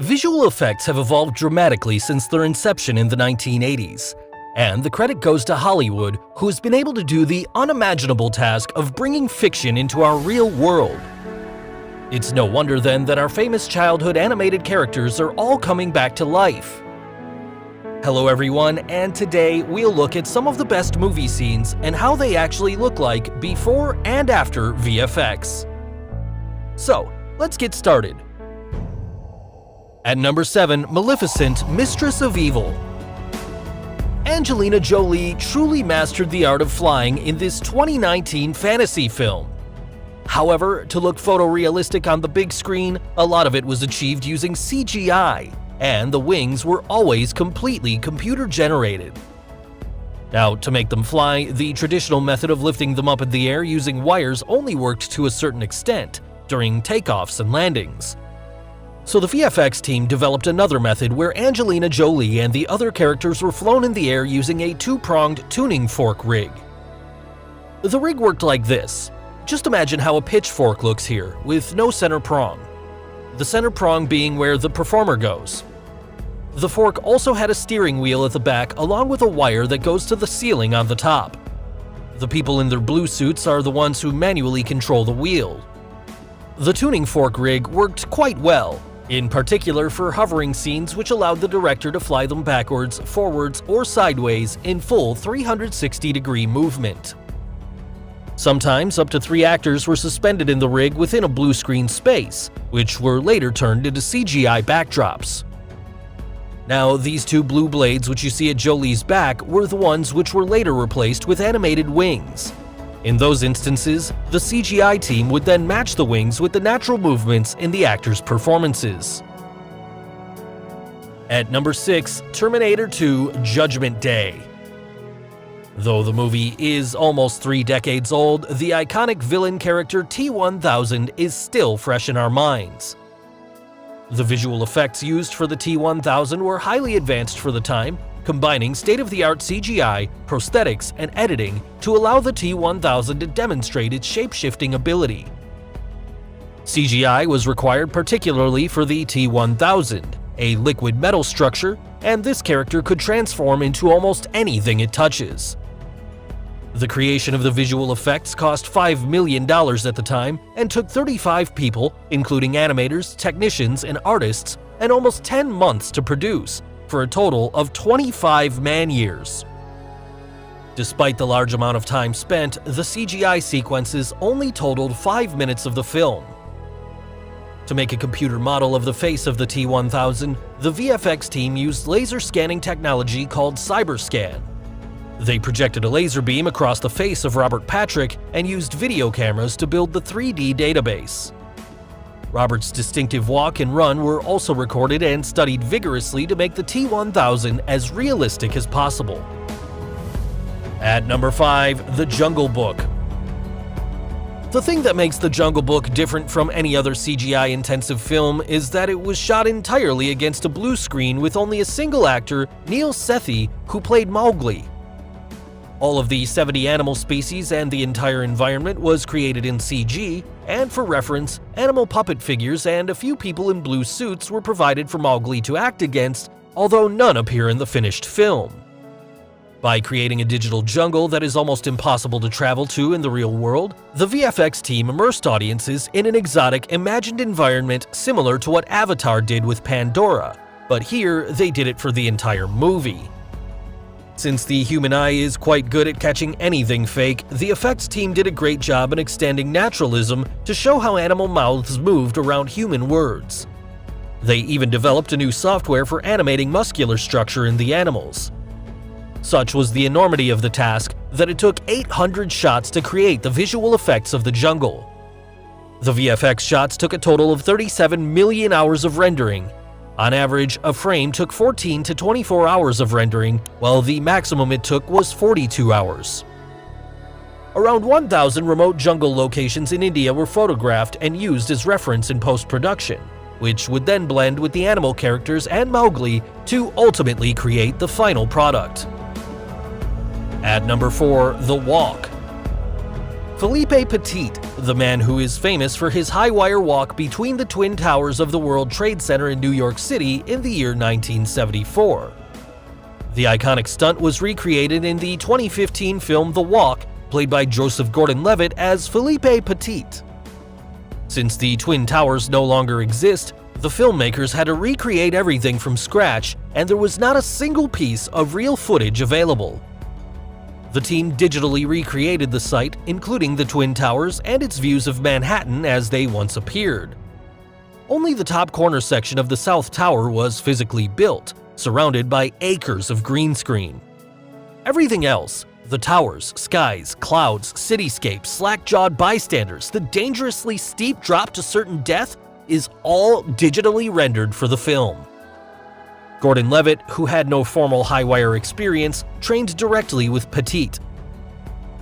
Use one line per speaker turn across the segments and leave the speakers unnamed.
Visual effects have evolved dramatically since their inception in the 1980s, and the credit goes to Hollywood, who has been able to do the unimaginable task of bringing fiction into our real world. It's no wonder then that our famous childhood animated characters are all coming back to life. Hello everyone, and today we'll look at some of the best movie scenes and how they actually look like before and after VFX. So, let's get started. At number 7, Maleficent, Mistress of Evil. Angelina Jolie truly mastered the art of flying in this 2019 fantasy film. However, to look photorealistic on the big screen, a lot of it was achieved using CGI, and the wings were always completely computer-generated. Now, to make them fly, the traditional method of lifting them up in the air using wires only worked to a certain extent during takeoffs and landings. So the VFX team developed another method where Angelina Jolie and the other characters were flown in the air using a two-pronged tuning fork rig. The rig worked like this. Just imagine how a pitchfork looks here, with no center prong. The center prong being where the performer goes. The fork also had a steering wheel at the back along with a wire that goes to the ceiling on the top. The people in their blue suits are the ones who manually control the wheel. The tuning fork rig worked quite well, in particular for hovering scenes, which allowed the director to fly them backwards, forwards, or sideways in full 360-degree movement. Sometimes up to 3 actors were suspended in the rig within a blue screen space, which were later turned into CGI backdrops. Now, these 2 blue blades which you see at Jolie's back were the ones which were later replaced with animated wings. In those instances, the CGI team would then match the wings with the natural movements in the actors' performances. At number 6, Terminator 2: Judgment Day. Though the movie is almost 3 decades old, the iconic villain character T-1000 is still fresh in our minds. The visual effects used for the T-1000 were highly advanced for the time, combining state-of-the-art CGI, prosthetics, and editing to allow the T-1000 to demonstrate its shape-shifting ability. CGI was required particularly for the T-1000, a liquid metal structure, and this character could transform into almost anything it touches. The creation of the visual effects cost $5 million at the time and took 35 people, including animators, technicians, and artists, and almost 10 months to produce, for a total of 25 man-years. Despite the large amount of time spent, the CGI sequences only totaled 5 minutes of the film. To make a computer model of the face of the T-1000, the VFX team used laser scanning technology called CyberScan. They projected a laser beam across the face of Robert Patrick and used video cameras to build the 3D database. Robert's distinctive walk and run were also recorded and studied vigorously to make the T-1000 as realistic as possible. At number 5, The Jungle Book. The thing that makes The Jungle Book different from any other CGI-intensive film is that it was shot entirely against a blue screen with only a single actor, Neil Sethi, who played Mowgli. All of the 70 animal species and the entire environment was created in CG, and for reference, animal puppet figures and a few people in blue suits were provided for Mowgli to act against, although none appear in the finished film. By creating a digital jungle that is almost impossible to travel to in the real world, the VFX team immersed audiences in an exotic, imagined environment similar to what Avatar did with Pandora, but here they did it for the entire movie. Since the human eye is quite good at catching anything fake, the effects team did a great job in extending naturalism to show how animal mouths moved around human words. They even developed a new software for animating muscular structure in the animals. Such was the enormity of the task that it took 800 shots to create the visual effects of the jungle. The VFX shots took a total of 37 million hours of rendering. On average, a frame took 14 to 24 hours of rendering, while the maximum it took was 42 hours. Around 1,000 remote jungle locations in India were photographed and used as reference in post-production, which would then blend with the animal characters and Mowgli to ultimately create the final product. At number 4, The Walk. Philippe Petit, the man who is famous for his high-wire walk between the Twin Towers of the World Trade Center in New York City in the year 1974. The iconic stunt was recreated in the 2015 film The Walk, played by Joseph Gordon-Levitt as Philippe Petit. Since the Twin Towers no longer exist, the filmmakers had to recreate everything from scratch, and there was not a single piece of real footage available. The team digitally recreated the site, including the Twin Towers and its views of Manhattan as they once appeared. Only the top corner section of the South Tower was physically built, surrounded by acres of green screen. Everything else, the towers, skies, clouds, cityscapes, slack-jawed bystanders, the dangerously steep drop to certain death, is all digitally rendered for the film. Gordon-Levitt, who had no formal high-wire experience, trained directly with Petit.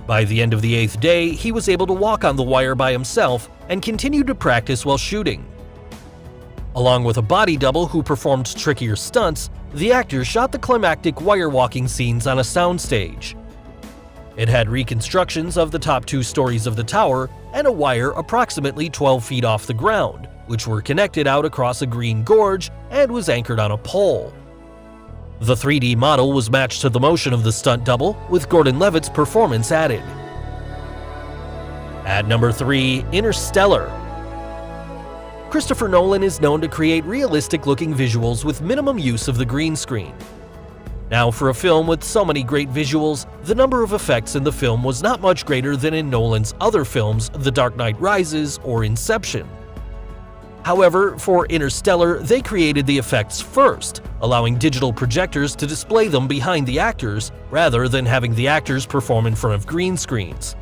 By the end of the 8th day, he was able to walk on the wire by himself and continued to practice while shooting. Along with a body double who performed trickier stunts, the actor shot the climactic wire-walking scenes on a soundstage. It had reconstructions of the top 2 stories of the tower and a wire approximately 12 feet off the ground, which were connected out across a green gorge and was anchored on a pole. The 3D model was matched to the motion of the stunt double, with Gordon-Levitt's performance added. At number 3, Interstellar. Christopher Nolan is known to create realistic-looking visuals with minimum use of the green screen. Now, for a film with so many great visuals, the number of effects in the film was not much greater than in Nolan's other films, The Dark Knight Rises or Inception. However, for Interstellar, they created the effects first, allowing digital projectors to display them behind the actors rather than having the actors perform in front of green screens.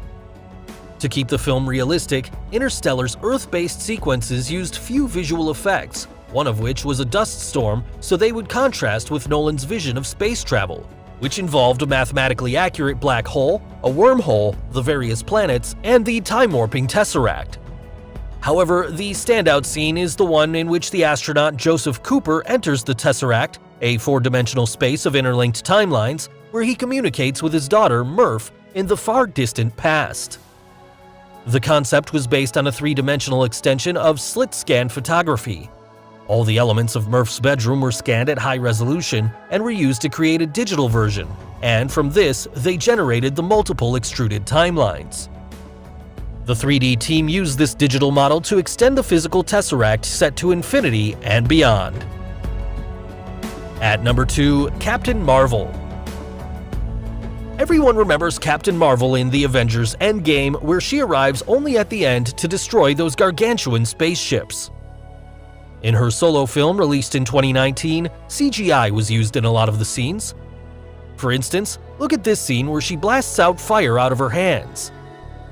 To keep the film realistic, Interstellar's Earth-based sequences used few visual effects, one of which was a dust storm, so they would contrast with Nolan's vision of space travel, which involved a mathematically accurate black hole, a wormhole, the various planets, and the time-warping Tesseract. However, the standout scene is the one in which the astronaut Joseph Cooper enters the Tesseract, a 4-dimensional space of interlinked timelines, where he communicates with his daughter, Murph, in the far-distant past. The concept was based on a 3-dimensional extension of slit-scan photography. All the elements of Murph's bedroom were scanned at high resolution and were used to create a digital version, and from this, they generated the multiple extruded timelines. The 3D team used this digital model to extend the physical Tesseract set to infinity and beyond. At number 2, Captain Marvel. Everyone remembers Captain Marvel in the Avengers Endgame, where she arrives only at the end to destroy those gargantuan spaceships. In her solo film released in 2019, CGI was used in a lot of the scenes. For instance, look at this scene where she blasts out fire out of her hands.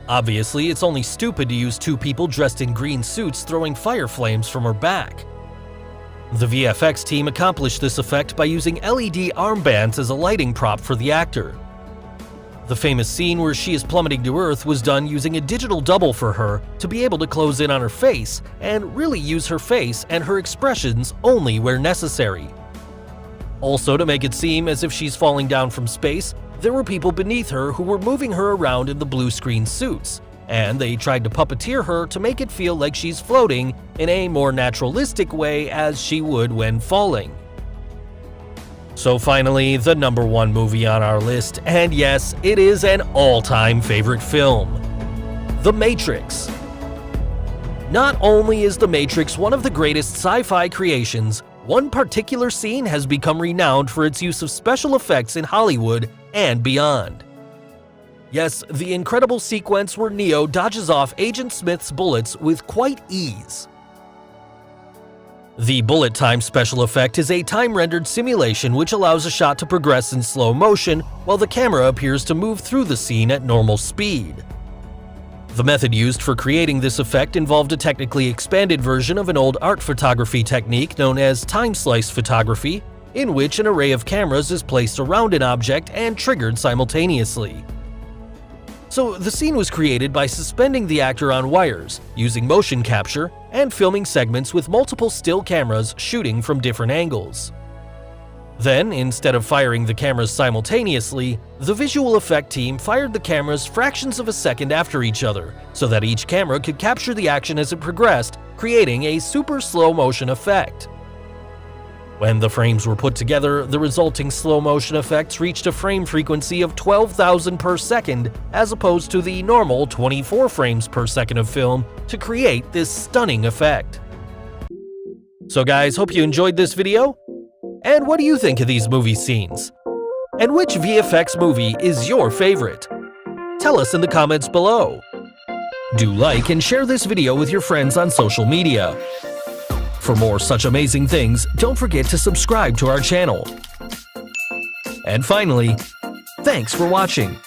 Obviously, it's only stupid to use 2 people dressed in green suits throwing fire flames from her back. The VFX team accomplished this effect by using LED armbands as a lighting prop for the actor. The famous scene where she is plummeting to Earth was done using a digital double for her to be able to close in on her face and really use her face and her expressions only where necessary. Also, to make it seem as if she's falling down from space, there were people beneath her who were moving her around in the blue screen suits, and they tried to puppeteer her to make it feel like she's floating in a more naturalistic way as she would when falling. So finally, the number 1 movie on our list, and yes, it is an all-time favorite film, The Matrix. Not only is The Matrix one of the greatest sci-fi creations, one particular scene has become renowned for its use of special effects in Hollywood and beyond. Yes, the incredible sequence where Neo dodges off Agent Smith's bullets with quite ease. The bullet time special effect is a time-rendered simulation which allows a shot to progress in slow motion while the camera appears to move through the scene at normal speed. The method used for creating this effect involved a technically expanded version of an old art photography technique known as time-slice photography, in which an array of cameras is placed around an object and triggered simultaneously. So the scene was created by suspending the actor on wires, using motion capture, and filming segments with multiple still cameras shooting from different angles. Then, instead of firing the cameras simultaneously, the visual effect team fired the cameras fractions of a second after each other, so that each camera could capture the action as it progressed, creating a super slow motion effect. When the frames were put together, the resulting slow motion effects reached a frame frequency of 12,000 per second as opposed to the normal 24 frames per second of film to create this stunning effect. So guys, hope you enjoyed this video. And what do you think of these movie scenes? And which VFX movie is your favorite? Tell us in the comments below. Do like and share this video with your friends on social media. For more such amazing things, don't forget to subscribe to our channel. And finally, thanks for watching.